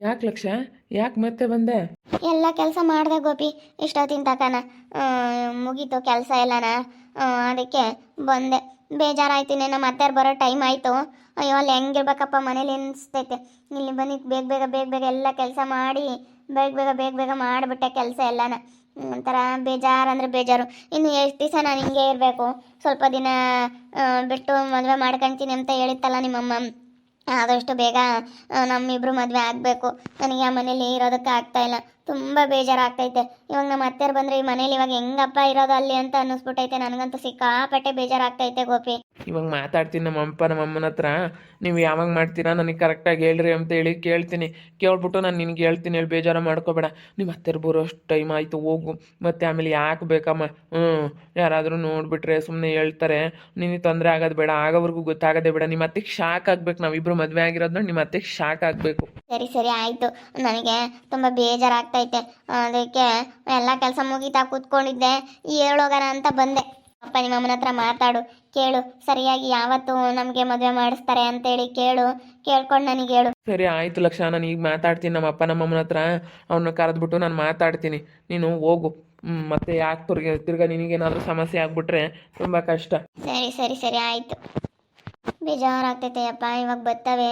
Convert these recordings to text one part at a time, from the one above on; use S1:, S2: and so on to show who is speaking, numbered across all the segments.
S1: ಯಾಕೆ ಲಕ್ಷ? ಯಾಕೆ ಮತ್ತೆ ಬಂದೆ?
S2: ಎಲ್ಲ ಕೆಲಸ ಮಾಡಿದೆ ಗೋಪಿ, ಇಷ್ಟೊತ್ತಿನ ತಕನ ಮುಗೀತು ಕೆಲಸ ಎಲ್ಲನ. ಅದಕ್ಕೆ ಬಂದೆ. ಬೇಜಾರಾಯ್ತು, ನಮ್ಮ ಅತ್ತೆಯವ್ರು ಬರೋ ಟೈಮ್ ಆಯಿತು. ಅಯ್ಯೋ ಅಲ್ಲಿ ಹೆಂಗಿರ್ಬೇಕಪ್ಪ ಮನೇಲಿ ಅನಿಸ್ತೈತೆ. ಇಲ್ಲಿ ಬಂದು ಬೇಗ ಬೇಗ ಬೇಗ ಬೇಗ ಎಲ್ಲ ಕೆಲಸ ಮಾಡಿ ಬೇಗ ಬೇಗ ಬೇಗ ಬೇಗ ಮಾಡಿಬಿಟ್ಟೆ ಕೆಲಸ ಎಲ್ಲನ. ಒಂಥರ ಬೇಜಾರು ಅಂದರೆ ಬೇಜಾರು. ಇನ್ನು ಎಷ್ಟು ದಿವಸ ನಾನು ಹಿಂಗೆ ಇರಬೇಕು? ಸ್ವಲ್ಪ ದಿನ ಬಿಟ್ಟು ಮದುವೆ ಮಾಡ್ಕೊಳ್ತೀನಿ ಅಂತ ಹೇಳಿತ್ತಲ್ಲ ನಿಮ್ಮಮ್ಮ. ಆದಷ್ಟು ಬೇಗ ನಮ್ಮಿಬ್ರು ಮದುವೆ ಆಗಬೇಕು. ನನಗೆ ಆ ಮನೇಲಿ ಇರೋದಕ್ಕೆ ಆಗ್ತಾಯಿಲ್ಲ, ತುಂಬ ಬೇಜಾರಾಗ್ತೈತೆ. ಇವಾಗ ನಮ್ಮ ಅತ್ತೆಯವ್ರು ಬಂದರೆ ಈ ಮನೇಲಿ ಇವಾಗ ಹೆಂಗಪ್ಪ ಇರೋದು ಅಲ್ಲಿ ಅಂತ ಅನ್ನಿಸ್ಬಿಟ್ಟೈತೆ. ನನಗಂತೂ ಸಿಕ್ಕಾಪಟ್ಟೆ ಬೇಜಾರಾಗ್ತೈತೆ ಗೋಪಿ.
S1: ಇವಾಗ ಮಾತಾಡ್ತೀನಿ ನಮ್ಮ ಅಮ್ಮನ ಹತ್ರ. ನೀವು ಯಾವಾಗ ಮಾಡ್ತೀರಾ ನನಗೆ ಕರೆಕ್ಟಾಗಿ ಹೇಳ್ರಿ ಅಂತ ಹೇಳಿ ಕೇಳ್ತೀನಿ. ಕೇಳ್ಬಿಟ್ಟು ನಾನು ನಿನಗೆ ಹೇಳ್ತೀನಿ, ಹೇಳಿ ಬೇಜಾರು ಮಾಡ್ಕೋಬೇಡ. ನಿಮ್ಮ ಅತ್ತೆರು ಬರೋಷ್ಟು ಟೈಮ್ ಆಯಿತು, ಹೋಗು. ಮತ್ತೆ ಆಮೇಲೆ ಯಾಕೆ ಬೇಕಮ್ಮ? ಯಾರಾದರೂ ನೋಡಿಬಿಟ್ರೆ ಸುಮ್ಮನೆ ಹೇಳ್ತಾರೆ. ನಿನಗೆ ತೊಂದರೆ ಆಗೋದು ಬೇಡ, ಆಗೋವರೆಗೂ ಗೊತ್ತಾಗೋದೇ ಬೇಡ. ನಿಮ್ಮ ಅತ್ತೆಗೆ ಶಾಕ್ ಆಗ್ಬೇಕು, ನಾವಿಬ್ಬರು ಮದುವೆ ಆಗಿರೋದನ್ನ ನಿಮ್ಮ ಅತ್ತೆಗೆ ಶಾಕ್ ಆಗಬೇಕು.
S2: ಸರಿ ಸರಿ ಆಯಿತು. ನನಗೆ ತುಂಬ ಬೇಜಾರಾಗ್ತೈತೆ. ಅದಕ್ಕೆ ಎಲ್ಲ ಕೆಲಸ ಮುಗೀತಾ ಕೂತ್ಕೊಂಡಿದ್ದೆ, ಹೇಳೋಗೋಣ ಅಂತ ಬಂದೆ. ಅಪ್ಪ ನಿಮ್ಮಮ್ಮನ ಹತ್ರ ಮಾತಾಡು, ಕೇಳು ಸರಿಯಾಗಿ ಯಾವತ್ತು ನಮಗೆ ಮದುವೆ ಮಾಡಿಸ್ತಾರೆ ಅಂತೇಳಿ ಕೇಳ್ಕೊಂಡು ನನಗೆ ಹೇಳು.
S1: ಸರಿ ಆಯಿತು ಲಕ್ಷ, ನಾನು ಈಗ ಮಾತಾಡ್ತೀನಿ ನಮ್ಮ ಅಪ್ಪ ನಮ್ಮಮ್ಮನ ಹತ್ರ. ಅವ್ರನ್ನ ಕರೆದ್ಬಿಟ್ಟು ನಾನು ಮಾತಾಡ್ತೀನಿ. ನೀನು ಹೋಗು. ಮತ್ತೆ ಯಾಕೆ ತಿರ್ಗಾ ನಿನಗೇನಾದರೂ ಸಮಸ್ಯೆ ಆಗ್ಬಿಟ್ರೆ ತುಂಬ ಕಷ್ಟ.
S2: ಸರಿ ಸರಿ ಸರಿ ಆಯಿತು. ಬೇಜಾರಾಗ್ತೈತೆ ಅಪ್ಪ, ಇವಾಗ ಬರ್ತವೆ.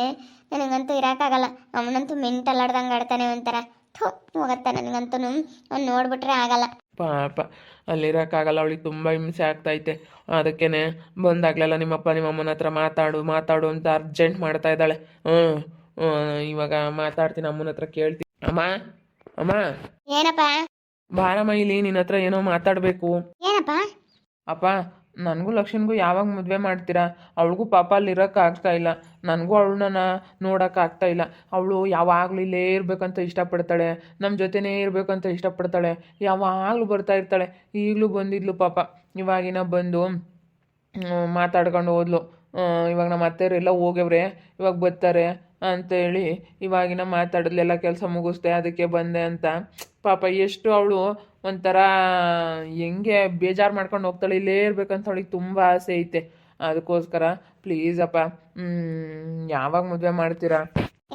S2: ನನಗಂತೂ ಇರೋಕ್ಕಾಗಲ್ಲ. ಅವನಂತೂ ಮೆಂಟಲ್ ಆಡ್ದಂಗೆ ಆಡ್ತಾನೆ ಒಂಥರ. ಥೂ ಹೋಗತ್ತ. ನನಗಂತೂ ಅವ್ನು ನೋಡ್ಬಿಟ್ರೆ ಆಗಲ್ಲ.
S1: ಪಾಪ ಅಲ್ಲಿರೋಕ್ಕಾಗಲ್ಲ, ಅವಳಿಗೆ ತುಂಬ ಹಿಂಸೆ ಆಗ್ತೈತೆ. ಅದಕ್ಕೇ ಬಂದಾಗಲೆಲ್ಲ ನಿಮ್ಮಪ್ಪ ನಿಮ್ಮಮ್ಮನ ಹತ್ರ ಮಾತಾಡು ಅಂತ ಅರ್ಜೆಂಟ್ ಮಾಡ್ತಾ ಇದ್ದಾಳೆ. ಇವಾಗ ಮಾತಾಡ್ತೀನಿ, ಅಮ್ಮನ ಹತ್ರ ಕೇಳ್ತೀನಿ. ಅಮ್ಮ ಅಮ್ಮ,
S2: ಏನಪ್ಪ?
S1: ಬಾರಮ್ಮ ಇಲ್ಲಿ, ನಿನ್ನ ಹತ್ರ ಏನೋ ಮಾತಾಡಬೇಕು.
S2: ಏನಪ್ಪ?
S1: ಅಪ್ಪ, ನನಗೂ ಲಕ್ಷ್ಮಣ್ಗೂ ಯಾವಾಗ ಮದುವೆ ಮಾಡ್ತೀರಾ? ಅವಳಿಗೂ ಪಾಪ ಅಲ್ಲಿರೋಕ್ಕಾಗ್ತಾ ಇಲ್ಲ, ನನಗೂ ಅವಳನ್ನ ನೋಡೋಕ್ಕಾಗ್ತಾ ಇಲ್ಲ. ಅವಳು ಯಾವಾಗಲೂ ಇಲ್ಲೇ ಇರಬೇಕಂತ ಇಷ್ಟಪಡ್ತಾಳೆ, ನಮ್ಮ ಜೊತೆನೇ ಇರಬೇಕಂತ ಇಷ್ಟಪಡ್ತಾಳೆ. ಯಾವಾಗಲೂ ಬರ್ತಾ ಇರ್ತಾಳೆ. ಈಗಲೂ ಬಂದಿದ್ಲು ಪಾಪ. ಇವಾಗಿನ ಬಂದು ಮಾತಾಡ್ಕೊಂಡು ಹೋದ್ಲು. ಇವಾಗ ನಮ್ಮ ಅತ್ತೆಯವರೆಲ್ಲ ಹೋಗ್ಯವ್ರೆ, ಇವಾಗ ಬರ್ತಾರೆ ಅಂತೇಳಿ ಇವಾಗಿನ ಮಾತಾಡಿದ್ಲೆಲ್ಲ ಕೆಲಸ ಮುಗಿಸ್ದೆ, ಅದಕ್ಕೆ ಬಂದೆ ಅಂತ. ಪಾಪ ಎಷ್ಟು ಅವಳು ಒಂಥರ ಹೆಂಗೆ ಬೇಜಾರು ಮಾಡ್ಕೊಂಡು ಹೋಗ್ತಾಳೆ. ಇಲ್ಲೇ ಇರ್ಬೇಕಂತ ಅವಳಿಗೆ ತುಂಬ ಆಸೆ ಐತೆ. ಅದಕ್ಕೋಸ್ಕರ ಪ್ಲೀಸ್ ಅಪ್ಪ, ಯಾವಾಗ ಮದುವೆ ಮಾಡ್ತೀರಾ?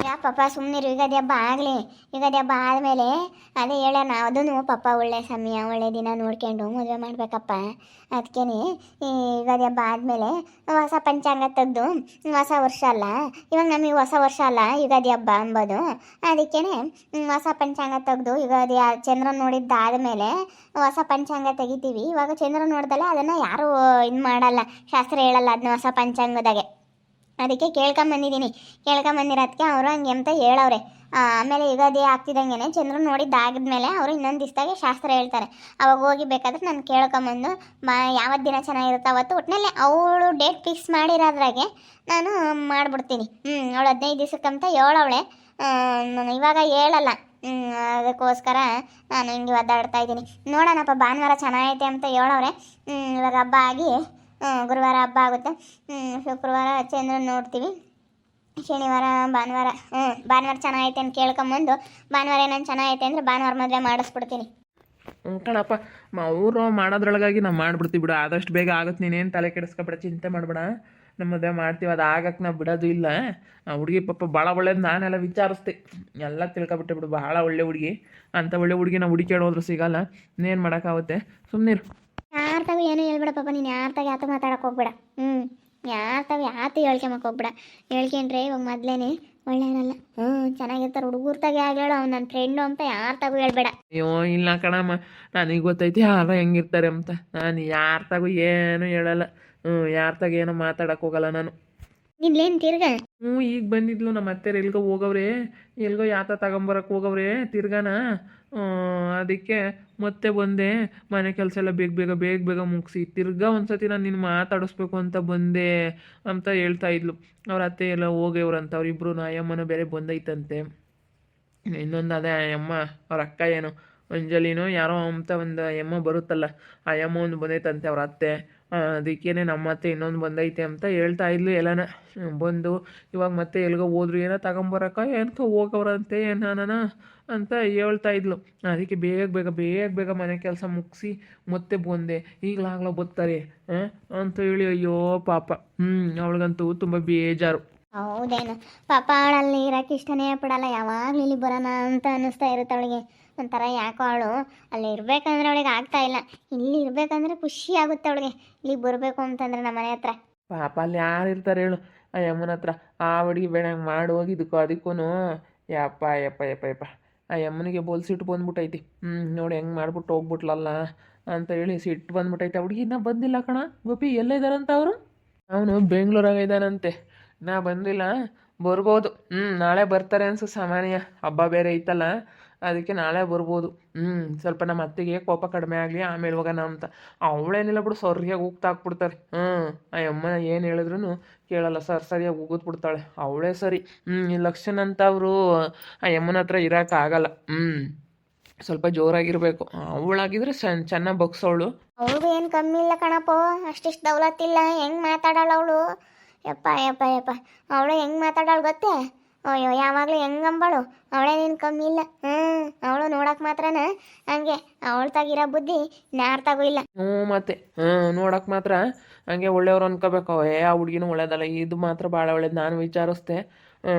S2: ಯಾ ಪಾಪ ಸುಮ್ಮನಿರು. ಯುಗಾದಿ ಹಬ್ಬ ಆಗಲಿ. ಯುಗಾದಿ ಹಬ್ಬ ಆದಮೇಲೆ ಅದೇ ಹೇಳೋಣ. ಅದೂ ಪಾಪ ಒಳ್ಳೆ ಸಮಯ, ಒಳ್ಳೆ ದಿನ ನೋಡ್ಕೊಂಡು ಮದುವೆ ಮಾಡಬೇಕಪ್ಪ. ಅದಕ್ಕೇ ಈ ಯುಗಾದಿ ಹಬ್ಬ ಆದಮೇಲೆ ಹೊಸ ಪಂಚಾಂಗ ತೆಗೆದು, ಹೊಸ ವರ್ಷ ಅಲ್ಲ ಇವಾಗ, ನಮಗೆ ಹೊಸ ವರ್ಷ ಅಲ್ಲ ಯುಗಾದಿ ಹಬ್ಬ ಅಂಬೋದು. ಅದಕ್ಕೇ ಹೊಸ ಪಂಚಾಂಗ ತೆಗೆದು ಯುಗಾದಿ ಚಂದ್ರ ನೋಡಿದ್ದಾದಮೇಲೆ ಹೊಸ ಪಂಚಾಂಗ ತೆಗಿತೀವಿ. ಇವಾಗ ಚಂದ್ರ ನೋಡ್ದಲ್ಲ ಅದನ್ನು ಯಾರೂ ಇದು ಮಾಡಲ್ಲ, ಶಾಸ್ತ್ರ ಹೇಳಲ್ಲ ಅದನ್ನ ಹೊಸ ಪಂಚಾಂಗದಾಗೆ. ಅದಕ್ಕೆ ಕೇಳ್ಕೊಂಬಂದಿರೋದಕ್ಕೆ ಅವರು ಹಂಗೆ ಅಂತ ಹೇಳವ್ರೆ. ಆಮೇಲೆ ಯುಗಾದಿ ಆಗ್ತಿದ್ದಂಗೆ ಚಂದ್ರ ನೋಡಿದ್ದಾಗಿದ್ಮೇಲೆ ಅವರು ಇನ್ನೊಂದು ದಿವಸದಾಗೆ ಶಾಸ್ತ್ರ ಹೇಳ್ತಾರೆ. ಅವಾಗ ಹೋಗಿ ಬೇಕಾದ್ರೆ ನಾನು ಕೇಳ್ಕೊಂಬಂದು ಯಾವತ್ತು ದಿನ ಚೆನ್ನಾಗಿರುತ್ತೆ ಅವತ್ತು ಒಟ್ಟಿನಲ್ಲಿ ಅವಳು ಡೇಟ್ ಫಿಕ್ಸ್ ಮಾಡಿರೋದ್ರಾಗೆ ನಾನು ಮಾಡಿಬಿಡ್ತೀನಿ. ಅವಳು 15 ದಿವಸಕ್ಕಂತ ಹೇಳವಳೆ. ನಾನು ಇವಾಗ ಹೇಳಲ್ಲ. ಅದಕ್ಕೋಸ್ಕರ ನಾನು ಹಿಂಗೆ ಒದ್ದಾಡ್ತಾ ಇದ್ದೀನಿ. ನೋಡೋಣಪ್ಪ, ಭಾನುವಾರ ಚೆನ್ನಾಗೈತೆ ಅಂತ ಹೇಳವ್ರೆ. ಇವಾಗ ಹಬ್ಬ ಆಗಿ ಗುರುವಾರ ಹಬ್ಬ ಆಗುತ್ತೆ. ಶುಕ್ರವಾರ ಚಂದ್ರನ ನೋಡ್ತೀವಿ. ಶನಿವಾರ ಭಾನುವಾರ ಭಾನುವಾರ ಚೆನ್ನಾಗೈತೆ ಅಂತ ಕೇಳ್ಕೊಂಬಂದು, ಭಾನುವಾರ ಏನಾನು ಚೆನ್ನಾಗೈತೆ ಅಂದರೆ ಭಾನುವಾರ ಮದುವೆ ಮಾಡಿಸ್ಬಿಡ್ತೀನಿ.
S1: ಕಣಪ್ಪ, ಅವರು ಮಾಡೋದ್ರೊಳಗಾಗಿ ನಾವು ಮಾಡಿಬಿಡ್ತೀವಿ ಬಿಡು. ಆದಷ್ಟು ಬೇಗ ಆಗುತ್ತೆ. ನೀನೇನು ತಲೆ ಕೆಡಿಸ್ಕೊಬೇಡ, ಚಿಂತೆ ಮಾಡಬೇಡ. ನಮ್ಮ ಮದುವೆ ಮಾಡ್ತೀವಿ, ಅದು ಆಗಕ್ಕೆ ನಾವು ಬಿಡೋದು ಇಲ್ಲ. ಆ ಹುಡುಗಿ ಪಾಪ ಭಾಳ ಒಳ್ಳೇದು. ನಾನೆಲ್ಲ ವಿಚಾರಿಸ್ದೆ, ಎಲ್ಲ ತಿಳ್ಕೊಬಿಟ್ಟೆ ಬಿಡು. ಭಾಳ ಒಳ್ಳೆ ಹುಡುಗಿ. ಅಂಥ ಒಳ್ಳೆ ಹುಡುಗಿ ನಾವು ಹುಡುಕೇಳೋದ್ರು ಸಿಗಲ್ಲ. ಇನ್ನೇನು ಮಾಡೋಕ್ಕಾಗುತ್ತೆ, ಸುಮ್ಮನಿರು.
S2: ಯಾರ ತಾವು ಏನು ಹೇಳ್ಬೇಡ ಪಾಪ. ನೀನು ಯಾರ ತಾಗ ಯಾತ ಮಾತಾಡೋಕೆ ಹೋಗ್ಬೇಡ. ಯಾರ ತಾವು ಯಾತು ಹೇಳ್ಕೊಂಬಕ್ಕೆ ಹೋಗ್ಬೇಡ. ಹೇಳ್ಕೊಂಡ್ರೆ ಇವಾಗ ಮೊದಲೇನೆ ಒಳ್ಳೆಯನಲ್ಲ. ಚೆನ್ನಾಗಿರ್ತಾರೆ ಹುಡುಗರು ತಾಗೆ ಹೇಳು, ಅವ್ನು ನನ್ನ ಫ್ರೆಂಡು ಅಂತ ಯಾರ ತಾಗೂ ಹೇಳ್ಬೇಡ.
S1: ಅಯ್ಯೋ ಇಲ್ಲ ಕಣಮ್ಮ, ನನಗೆ ಗೊತ್ತೈತಿ ಯಾರು ಹೆಂಗಿರ್ತಾರೆ ಅಂತ. ನಾನು ಯಾರ ತಾಗೂ ಏನು ಹೇಳಲ್ಲ. ಯಾರ ತಾಗ ಏನೋ ಮಾತಾಡಕ್ಕೆ ಹೋಗಲ್ಲ ನಾನು.
S2: ನಿನ್ಲೇನು ತಿರ್ಗ?
S1: ಈಗ ಬಂದಿದ್ಲು ನಮ್ಮ ಅತ್ತೆರು. ಎಲ್ಗೋ ಹೋಗವ್ರೆ, ಎಲ್ಗೋ ಯಾತ ತಗೊಂಬರಕ್ಕೆ ಹೋಗವ್ರೆ ತಿರ್ಗಾನ. ಅದಕ್ಕೆ ಮತ್ತೆ ಬಂದೆ. ಮನೆ ಕೆಲಸ ಎಲ್ಲ ಬೇಗ ಬೇಗ ಮುಗಿಸಿ ತಿರ್ಗಾ ಒಂದ್ಸತಿ ನಾನು ನಿನ್ನ ಮಾತಾಡಿಸ್ಬೇಕು ಅಂತ ಬಂದೆ ಅಂತ ಹೇಳ್ತಾ ಇದ್ಲು. ಅವ್ರ ಅತ್ತೆ ಎಲ್ಲ ಹೋಗ್ಯವ್ರಂತ. ಅವರಿಬ್ರು ಅಯ್ಯಮ್ಮನ ಬೇರೆ ಬಂದೈತಂತೆ. ಇನ್ನೊಂದು ಅದೇ ಅಮ್ಮ ಅವ್ರ ಅಕ್ಕ ಏನು ಅಂಜಲಿನೋ ಯಾರೋ ಅಂತ ಒಂದು ಅಮ್ಮ ಬರುತ್ತಲ್ಲ, ಆ ಅಮ್ಮ ಒಂದು ಬಂದೈತಂತೆ ಅವ್ರ ಅತ್ತೆ. ಅದಕ್ಕೇನೆ ನಮ್ಮ ಅತ್ತೆ ಇನ್ನೊಂದು ಬಂದೈತೆ ಅಂತ ಹೇಳ್ತಾ ಇದ್ಲು. ಎಲ್ಲನ ಬಂದು ಇವಾಗ ಮತ್ತೆ ಎಲ್ಗೋ ಹೋದ್ರು, ಏನೋ ತಗೊಂಬರಕ್ಕ ಏನೋ ಹೋಗವ್ರಂತೆ ಏನಾನ ಅಂತ ಹೇಳ್ತಾ ಇದ್ಲು. ಅದಕ್ಕೆ ಬೇಗ ಮನೆ ಕೆಲಸ ಮುಗಿಸಿ ಮತ್ತೆ ಬಂದೆ. ಈಗಲಾಗ್ಲೋ ಬರ್ತಾರೆ ಅಂತ ಹೇಳಿ. ಅಯ್ಯೋ ಪಾಪ, ಅವಳಿಗಂತೂ ತುಂಬ ಬೇಜಾರು.
S2: ಹೌದೇನು ಪಾಪ ಅವಳಲ್ಲಿ ಇರೋಕೆ ಇಷ್ಟನೇ ಪಡಲ್ಲ, ಯಾವಾಗಲೂ ಇಲ್ಲಿ ಬರೋಣ ಅಂತ ಅನ್ನಿಸ್ತಾ ಇರುತ್ತೆ ಅವಳಿಗೆ. ಒಂಥರ ಯಾಕೋ ಅವಳು ಅಲ್ಲಿ ಇರಬೇಕಂದ್ರೆ ಅವಳಿಗೆ ಆಗ್ತಾ ಇಲ್ಲ, ಇಲ್ಲಿ ಇರಬೇಕಂದ್ರೆ ಖುಷಿ ಆಗುತ್ತೆ ಅವಳಿಗೆ, ಇಲ್ಲಿ ಬರಬೇಕು ಅಂತಂದ್ರೆ ನಮ್ಮ ಮನೆ ಹತ್ರ.
S1: ಪಾಪ ಅಲ್ಲಿ ಯಾರು ಇರ್ತಾರೆ ಹೇಳು ಆ ಯಮ್ಮನ ಹತ್ರ. ಆ ಹುಡುಗಿ ಬೇಡ ಹಂಗೆ ಮಾಡಿ ಹೋಗಿದ್ದಕ್ಕೂ ಅದಕ್ಕೂ ಯಪ್ಪ ಯಪ್ಪ ಯಪ್ಪ ಯಪ್ಪ ಆ ಯಮ್ಮನಿಗೆ ಬೋಲ್ ಸಿಟ್ಟು ಬಂದ್ಬಿಟ್ಟೈತಿ. ನೋಡಿ ಹೆಂಗೆ ಮಾಡ್ಬಿಟ್ಟು ಹೋಗ್ಬಿಟ್ಲಲ್ಲ ಅಂತ ಹೇಳಿ ಸಿಟ್ಟು ಬಂದ್ಬಿಟ್ಟೈತೆ. ಆ ಹುಡುಗಿ ಇನ್ನೂ ಬಂದಿಲ್ಲ ಕಣ. ಗೋಪಿ ಎಲ್ಲೇ ಅವರು? ಅವನು ಬೆಂಗಳೂರಾಗ ಇದ್ದಾನಂತೆ, ನಾ ಬಂದಿಲ್ಲ. ಬರ್ಬೋದು, ನಾಳೆ ಬರ್ತಾರೆ ಅನ್ಸು. ಸಾಮಾನ್ಯ ಹಬ್ಬ ಬೇರೆ ಐತಲ್ಲ, ಅದಕ್ಕೆ ನಾಳೆ ಬರ್ಬೋದು. ಸ್ವಲ್ಪ ನಮ್ಮ ಅತ್ತಿಗೆ ಕೋಪ ಕಡಿಮೆ ಆಗಲಿ ಆಮೇಲೆ ಹೋಗೋಣ ಅಂತ. ಅವಳೇನಿಲ್ಲ ಬಿಡು, ಸರಿಯಾಗಿ ಹೋಗ್ತಾ ಹಾಕ್ಬಿಡ್ತಾರೆ. ಆ ಅಮ್ಮನ ಏನು ಹೇಳಿದ್ರು ಕೇಳಲ್ಲ, ಸರಿಯಾಗಿ ಉಗಿದ್ ಬಿಡ್ತಾಳೆ ಅವಳೇ ಸರಿ. ಈ ಲಕ್ಷಣ ಅಂತ ಅವರು ಆ ಅಮ್ಮನ ಹತ್ರ ಇರೋಕ್ಕಾಗಲ್ಲ. ಸ್ವಲ್ಪ ಜೋರಾಗಿರ್ಬೇಕು. ಅವಳಾಗಿದ್ರೆ ಚೆನ್ನಾಗಿ ಬಗ್ಸೋಳು.
S2: ಅವಳಿಗೂ ಏನು ಕಮ್ಮಿ ಇಲ್ಲ ಕಣಪ್ಪ, ಅಷ್ಟಿಷ್ಟು ದೌಲತ್ತಿಲ್ಲ. ಹೆಂಗೆ ಮಾತಾಡೋಳು ಅವಳು, ಯಪ್ಪ ಯಪ್ಪ ಯಪ್ಪ. ಅವಳು ಹೆಂಗೆ ಮಾತಾಡೋಳು ಗೊತ್ತೇ? ಅಯ್ಯೋ ಯಾವಾಗಲೂ ಹೆಂಗಂಬಳು, ಅವಳೇ ನೀನು ಕಮ್ಮಿ ಇಲ್ಲ. ಅವಳು ನೋಡಕ್ಕೆ ಮಾತ್ರನ ಹಂಗೆ, ಅವಳ ತಾಗಿರೋ ಬುದ್ಧಿ ಯಾರ್ತಾಗೂ ಇಲ್ಲ.
S1: ಮತ್ತೆ ನೋಡಕ್ಕೆ ಮಾತ್ರ ಹಂಗೆ ಒಳ್ಳೆಯವ್ರು ಅನ್ಕೋಬೇಕು. ಆ ಹುಡುಗಿನೂ ಒಳ್ಳೇದಲ್ಲ, ಇದು ಮಾತ್ರ ಭಾಳ ಒಳ್ಳೇದು. ನಾನು ವಿಚಾರಿಸ್ದೆ,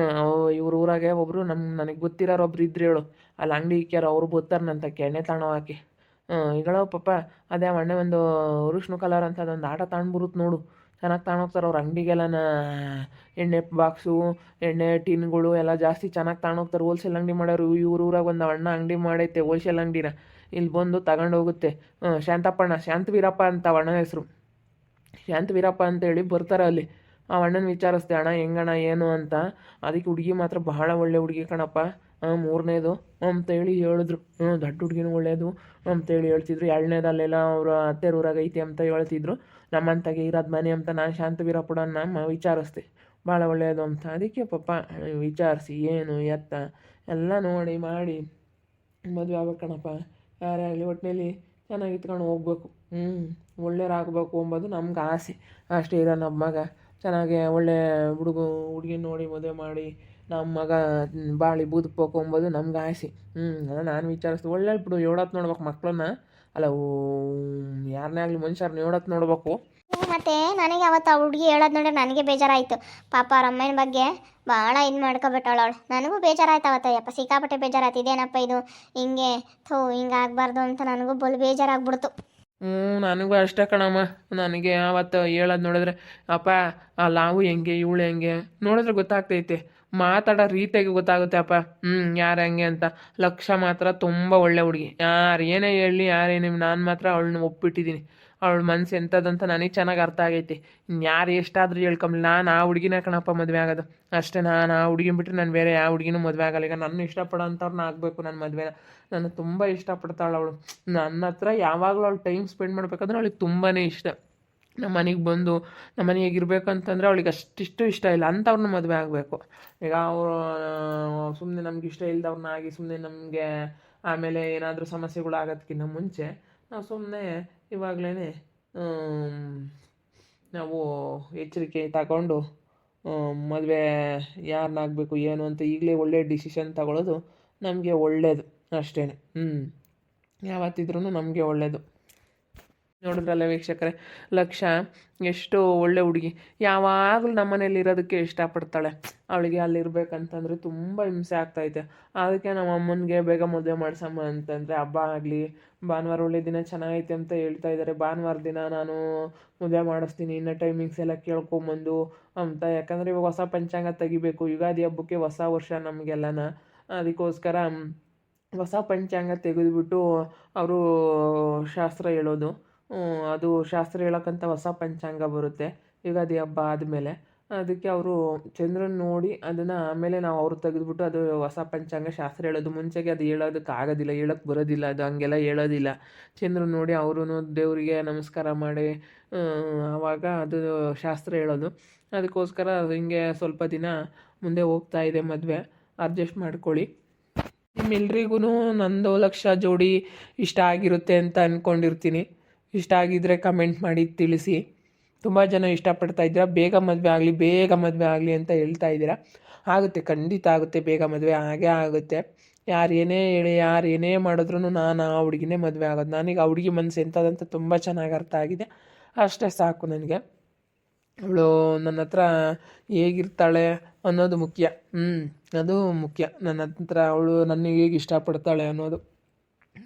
S1: ಇವ್ರ ಊರಾಗೆ ಒಬ್ಬರು ನನಗೆ ಗೊತ್ತಿರೋರು ಒಬ್ರು ಇದ್ರು ಹೇಳು, ಅಲ್ಲಿ ಅಂಗಡಿ ಇಕ್ಕ್ಯಾರ, ಅವರು ಬರ್ತಾರಂತ ಎಣ್ಣೆ ತಾಣೋ ಹಾಕಿ. ಈಗಳೋ ಪಾಪ ಅದೇ ಅಣ್ಣೆ ಒಂದು ಅರಿಶಿನ ಕಲರ್ ಅಂತ ಅದೊಂದು ಆಟ ತಗೊಂಡ್ಬರುತ್ತೆ ನೋಡು, ಚೆನ್ನಾಗಿ ತಗೊಂಡೋಗ್ತಾರೆ ಅವ್ರ ಅಂಗಡಿಗೆಲ್ಲನ. ಎಣ್ಣೆ ಬಾಕ್ಸು, ಎಣ್ಣೆ ಟಿನ್ಗಳು ಎಲ್ಲ ಜಾಸ್ತಿ ಚೆನ್ನಾಗಿ ತಗೊಂಡೋಗ್ತಾರೆ. ಹೋಲ್ಸೇಲ್ ಅಂಗಡಿ ಮಾಡೋರು. ಇವ್ರ ಊರಾಗ ಒಂದು ಅಣ್ಣ ಅಂಗಡಿ ಮಾಡೈತೆ ಹೋಲ್ಸೇಲ್ ಅಂಗಡಿನ, ಇಲ್ಲಿ ಬಂದು ತಗೊಂಡೋಗುತ್ತೆ. ಶಾಂತಪ್ಪಣ್ಣ, ಶಾಂತವೀರಪ್ಪ ಅಂತ ಅಣ್ಣನ ಹೆಸರು, ಶಾಂತವೀರಪ್ಪ ಅಂತೇಳಿ ಬರ್ತಾರೆ ಅಲ್ಲಿ. ಆ ಅಣ್ಣನ ವಿಚಾರಿಸ್ದೆ, ಅಣ್ಣ ಹೆಂಗಣ್ಣ ಏನು ಅಂತ. ಅದಕ್ಕೆ ಹುಡುಗಿ ಮಾತ್ರ ಬಹಳ ಒಳ್ಳೆ ಹುಡುಗಿ ಕಣಪ್ಪ, ಮೂರನೇದು ಅಂತೇಳಿ ಹೇಳಿದ್ರು. ದೊಡ್ಡ ಹುಡುಗಿನೂ ಒಳ್ಳೆಯದು ಅಂತೇಳಿ ಹೇಳ್ತಿದ್ರು. ಎರಡನೇದಲ್ಲೆಲ್ಲ ಅವರು ಅತ್ತೆ ಊರಾಗ ಐತಿ ಅಂತ ಹೇಳ್ತಿದ್ರು. ನಮ್ಮಂತಾಗೆ ಇರೋದು ಮನೆ ಅಂತ ನಾನು ಶಾಂತವೀರಪ್ಪಡನ್ನ ವಿಚಾರಿಸ್ದೆ, ಭಾಳ ಒಳ್ಳೆಯದು ಅಂತ. ಅದಕ್ಕೆ ಪಾಪ ವಿಚಾರಿಸಿ ಏನು ಎತ್ತ ಎಲ್ಲ ನೋಡಿ ಮಾಡಿ ಮದುವೆ ಆಗ್ಬೇಕು ಕಣಪ್ಪ. ಯಾರೇ ಆಗಲಿ ಒಟ್ಟಿನಲ್ಲಿ ಚೆನ್ನಾಗಿ ಇತ್ಕೊಂಡು ಹೋಗ್ಬೇಕು. ಒಳ್ಳೆಯರಾಗಬೇಕು ಅಂಬೋದು ನಮ್ಗೆ ಆಸೆ ಅಷ್ಟೇ. ಇರೋ ನಮ್ಮ ಮಗ ಚೆನ್ನಾಗಿ ಒಳ್ಳೆ ಹುಡುಗಿ ನೋಡಿ ಮದುವೆ ಮಾಡಿ ನಮ್ಮ ಮಗ ಬಾಳಿ ಬದುಕ್ಬೇಕು ಅಂಬೋದು ನಮ್ಗೆ ಆಸೆ. ಅದ ನಾನು ವಿಚಾರಿಸ್ದೆ. ಒಳ್ಳೆ ಬಿಡು, ಏಳತ್ತು ನೋಡ್ಬೇಕು ಮಕ್ಕಳನ್ನ, ಅಲ್ಲ ಯಾರನ್ನೇ ಆಗಲಿ ಮನುಷ್ಯರನ್ನ ಏಳತ್ತು ನೋಡ್ಬೇಕು.
S2: ಮತ್ತು ನನಗೆ ಅವತ್ತು ಆ ಹುಡುಗಿ ಹೇಳೋದು ನೋಡಿ ನನಗೆ ಬೇಜಾರಾಯಿತು. ಪಾಪ ಅವ್ರ ಅಮ್ಮನ ಬಗ್ಗೆ ಭಾಳ ಇದು ಮಾಡ್ಕೊಬಿಟ್ಟವಳು ಅವಳು. ನನಗೂ ಬೇಜಾರಾಯ್ತು ಅವತ್ತು, ಯಪ್ಪ ಸಿಕ್ಕಾಪಟ್ಟೆ ಬೇಜಾರಾಯ್ತು. ಇದೇನಪ್ಪ ಇದು ಹಿಂಗೆ ಹಿಂಗೆ ಆಗಬಾರ್ದು ಅಂತ ನನಗೂ ಬೇಜಾರಾಗ್ಬಿಡ್ತು.
S1: ನನಗೂ ಅಷ್ಟೇ ಕಣಮ್ಮ. ನನಗೆ ಅವತ್ತು ಹೇಳೋದು ನೋಡಿದ್ರೆ ಅಪ್ಪ ನಾವು ಹೆಂಗೆ ಇವಳು ಹೆಂಗೆ ನೋಡಿದ್ರೆ ಗೊತ್ತಾಗ್ತೈತೆ, ಮಾತಾಡೋ ರೀತಿಯಾಗಿ ಗೊತ್ತಾಗುತ್ತೆ ಅಪ್ಪ. ಯಾರು ಹೆಂಗೆ ಅಂತ. ಲಕ್ಷ ಮಾತ್ರ ತುಂಬ ಒಳ್ಳೆ ಹುಡುಗಿ, ಯಾರು ಏನೇ ಹೇಳಲಿ ಯಾರೇನೇ, ನಾನು ಮಾತ್ರ ಅವಳನ್ನ ಒಪ್ಪಿಟ್ಟಿದ್ದೀನಿ. ಅವಳ ಮನಸ್ಸು ಎಂಥದ್ದಂತ ನನಗೆ ಚೆನ್ನಾಗಿ ಅರ್ಥ ಆಗೈತಿ. ಯಾರು ಎಷ್ಟಾದರೂ ಹೇಳ್ಕೊಂಬ್ಲಿ, ನಾನು ಆ ಹುಡುಗಿನ ಕಣಪ್ಪ ಮದುವೆ ಆಗೋದು ಅಷ್ಟೇ. ನಾನು ಆ ಹುಡುಗಿನ ಬಿಟ್ಟರೆ ನಾನು ಬೇರೆ ಯಾವ ಹುಡುಗಿನೂ ಮದುವೆ ಆಗಲ್ಲ. ಈಗ ನನ್ನ ಇಷ್ಟಪಡೋ ಅಂಥವ್ರನ್ನ ಆಗಬೇಕು ನನ್ನ ಮದುವೆನ. ನಾನು ತುಂಬ ಇಷ್ಟಪಡ್ತಾಳೆ ಅವಳು. ನನ್ನ ಹತ್ರ ಯಾವಾಗಲೂ ಅವಳು ಟೈಮ್ ಸ್ಪೆಂಡ್ ಮಾಡ್ಬೇಕಂದ್ರೆ ಅವಳಿಗೆ ತುಂಬಾ ಇಷ್ಟ. ನಮ್ಮ ಮನೆಗೆ ಬಂದು ನಮ್ಮ ಮನೆಗೆ ಇರಬೇಕು ಅಂತಂದರೆ ಅವಳಿಗೆ ಅಷ್ಟಿಷ್ಟು ಇಷ್ಟ ಇಲ್ಲ ಅಂಥವ್ರನ್ನ ಮದುವೆ ಆಗಬೇಕು. ಈಗ ಅವರು ಸುಮ್ಮನೆ ನಮ್ಗೆ ಇಷ್ಟ ಇಲ್ದವ್ರನ್ನಾಗಿ ಸುಮ್ಮನೆ ನಮಗೆ ಆಮೇಲೆ ಏನಾದರೂ ಸಮಸ್ಯೆಗಳು ಆಗೋದಕ್ಕಿಂತ ಮುಂಚೆ ನಾವು ಸುಮ್ಮನೆ ಇವಾಗಲೇ ನಾವು ಎಚ್ಚರಿಕೆ ತಗೊಂಡು ಮದುವೆ ಯಾರನ್ನಾಗಬೇಕು ಏನು ಅಂತ ಈಗಲೇ ಒಳ್ಳೆಯ ಡಿಸಿಷನ್ ತಗೊಳ್ಳೋದು ನಮಗೆ ಒಳ್ಳೆಯದು ಅಷ್ಟೇ. ಯಾವತ್ತಿದ್ರೂ ನಮಗೆ ಒಳ್ಳೆಯದು. ನೋಡಿದ್ರಲ್ಲ ವೀಕ್ಷಕರೇ, ಲಕ್ಷ ಎಷ್ಟು ಒಳ್ಳೆ ಹುಡುಗಿ. ಯಾವಾಗಲೂ ನಮ್ಮ ಮನೇಲಿ ಇರೋದಕ್ಕೆ ಇಷ್ಟಪಡ್ತಾಳೆ. ಅವಳಿಗೆ ಅಲ್ಲಿರ್ಬೇಕಂತಂದರೆ ತುಂಬ ಹಿಂಸೆ ಆಗ್ತೈತೆ. ಅದಕ್ಕೆ ನಮ್ಮ ಅಮ್ಮನಿಗೆ ಬೇಗ ಮದುವೆ ಮಾಡ್ಸಮ್ಮ ಅಂತಂದರೆ, ಹಬ್ಬ ಆಗಲಿ ಭಾನುವಾರ ಒಳ್ಳೆ ದಿನ ಚೆನ್ನಾಗೈತೆ ಅಂತ ಹೇಳ್ತಾ ಇದ್ದಾರೆ. ಭಾನುವಾರ ದಿನ ನಾನು ಮದುವೆ ಮಾಡಿಸ್ತೀನಿ, ಇನ್ನು ಟೈಮಿಂಗ್ಸ್ ಎಲ್ಲ ಕೇಳ್ಕೊಂಬಂದು ಅಂತ. ಯಾಕಂದರೆ ಇವಾಗ ಹೊಸ ಪಂಚಾಂಗ ತೆಗಿಬೇಕು, ಯುಗಾದಿ ಹಬ್ಬಕ್ಕೆ ಹೊಸ ವರ್ಷ ನಮಗೆಲ್ಲನ. ಅದಕ್ಕೋಸ್ಕರ ಹೊಸ ಪಂಚಾಂಗ ತೆಗೆದುಬಿಟ್ಟು ಅವರು ಶಾಸ್ತ್ರ ಹೇಳೋದು. ಅದು ಶಾಸ್ತ್ರ ಹೇಳೋಕ್ಕಂತ ಹೊಸ ಪಂಚಾಂಗ ಬರುತ್ತೆ ಯುಗಾದಿ ಹಬ್ಬ ಆದಮೇಲೆ. ಅದಕ್ಕೆ ಅವರು ಚಂದ್ರನ ನೋಡಿ ಅದನ್ನು ಆಮೇಲೆ ನಾವು ಅವ್ರು ತೆಗೆದುಬಿಟ್ಟು ಅದು ಹೊಸ ಪಂಚಾಂಗ ಶಾಸ್ತ್ರ ಹೇಳೋದು. ಮುಂಚೆಗೆ ಅದು ಹೇಳೋದಕ್ಕೆ ಆಗೋದಿಲ್ಲ, ಹೇಳೋಕ್ಕೆ ಬರೋದಿಲ್ಲ, ಅದು ಹಂಗೆಲ್ಲ ಹೇಳೋದಿಲ್ಲ. ಚಂದ್ರನ ನೋಡಿ ಅವರು ದೇವರಿಗೆ ನಮಸ್ಕಾರ ಮಾಡಿ ಆವಾಗ ಅದು ಶಾಸ್ತ್ರ ಹೇಳೋದು. ಅದಕ್ಕೋಸ್ಕರ ಹಿಂಗೆ ಸ್ವಲ್ಪ ದಿನ ಮುಂದೆ ಹೋಗ್ತಾ ಇದೆ ಮದುವೆ. ಅಡ್ಜಸ್ಟ್ ಮಾಡ್ಕೊಳ್ಳಿ. ನಿಮ್ಮೆಲ್ರಿಗೂ ನಂದು ಲಕ್ಷ ಜೋಡಿ ಇಷ್ಟ ಆಗಿರುತ್ತೆ ಅಂತ ಅಂದ್ಕೊಂಡಿರ್ತೀನಿ. ಇಷ್ಟ ಆಗಿದ್ದರೆ ಕಮೆಂಟ್ ಮಾಡಿ ತಿಳಿಸಿ. ತುಂಬ ಜನ ಇಷ್ಟಪಡ್ತಾ ಇದ್ದೀರಾ ಬೇಗ ಮದುವೆ ಆಗಲಿ ಬೇಗ ಮದುವೆ ಆಗಲಿ ಅಂತ ಹೇಳ್ತಾ ಇದ್ದೀರಾ. ಆಗುತ್ತೆ, ಖಂಡಿತ ಆಗುತ್ತೆ, ಬೇಗ ಮದುವೆ ಹಾಗೇ ಆಗುತ್ತೆ. ಯಾರು ಏನೇ ಹೇಳಿ ಯಾರು ಏನೇ ಮಾಡಿದ್ರು ನಾನು ಆ ಹುಡುಗಿನೇ ಮದುವೆ ಆಗೋದು. ನನಗೆ ಆ ಹುಡುಗಿ ಮನಸ್ಸು ಎಂಥದ್ದಂತ ತುಂಬ ಚೆನ್ನಾಗಿ ಅರ್ಥ ಆಗಿದೆ. ಅಷ್ಟೇ ಸಾಕು ನನಗೆ. ಅವಳು ನನ್ನ ಹತ್ರ ಹೇಗಿರ್ತಾಳೆ ಅನ್ನೋದು ಮುಖ್ಯ. ಅದು ಮುಖ್ಯ. ನನ್ನ ಹತ್ರ ಅವಳು ನನಗೆ ಹೇಗೆ ಇಷ್ಟಪಡ್ತಾಳೆ ಅನ್ನೋದು.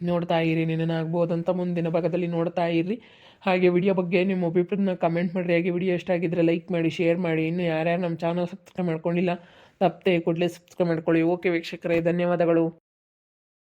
S1: ನೋಡ್ತಾ ಇರಿ, ನಿನ್ನನಾಗ್ಬೋದಂತ ಮುಂದಿನ ಭಾಗದಲ್ಲಿ ನೋಡ್ತಾ ಇರಿ. ಹಾಗೆ ವಿಡಿಯೋ ಬಗ್ಗೆ ನಿಮ್ಮ ಅಭಿಪ್ರಾಯನ ಕಮೆಂಟ್ ಮಾಡಿರಿ. ಹಾಗೆ ವಿಡಿಯೋ ಇಷ್ಟ ಆಗಿದ್ದರೆ ಲೈಕ್ ಮಾಡಿ, ಶೇರ್ ಮಾಡಿ. ಇನ್ನು ಯಾರ್ಯಾರು ನಮ್ಮ ಚಾನಲ್ ಸಬ್ಸ್ಕ್ರೈಬ್ ಮಾಡ್ಕೊಂಡಿಲ್ಲ ತಪ್ಪದೆ ಕೂಡಲೇ ಸಬ್ಸ್ಕ್ರೈಬ್ ಮಾಡ್ಕೊಳ್ಳಿ. ಓಕೆ ವೀಕ್ಷಕರೇ, ಧನ್ಯವಾದಗಳು.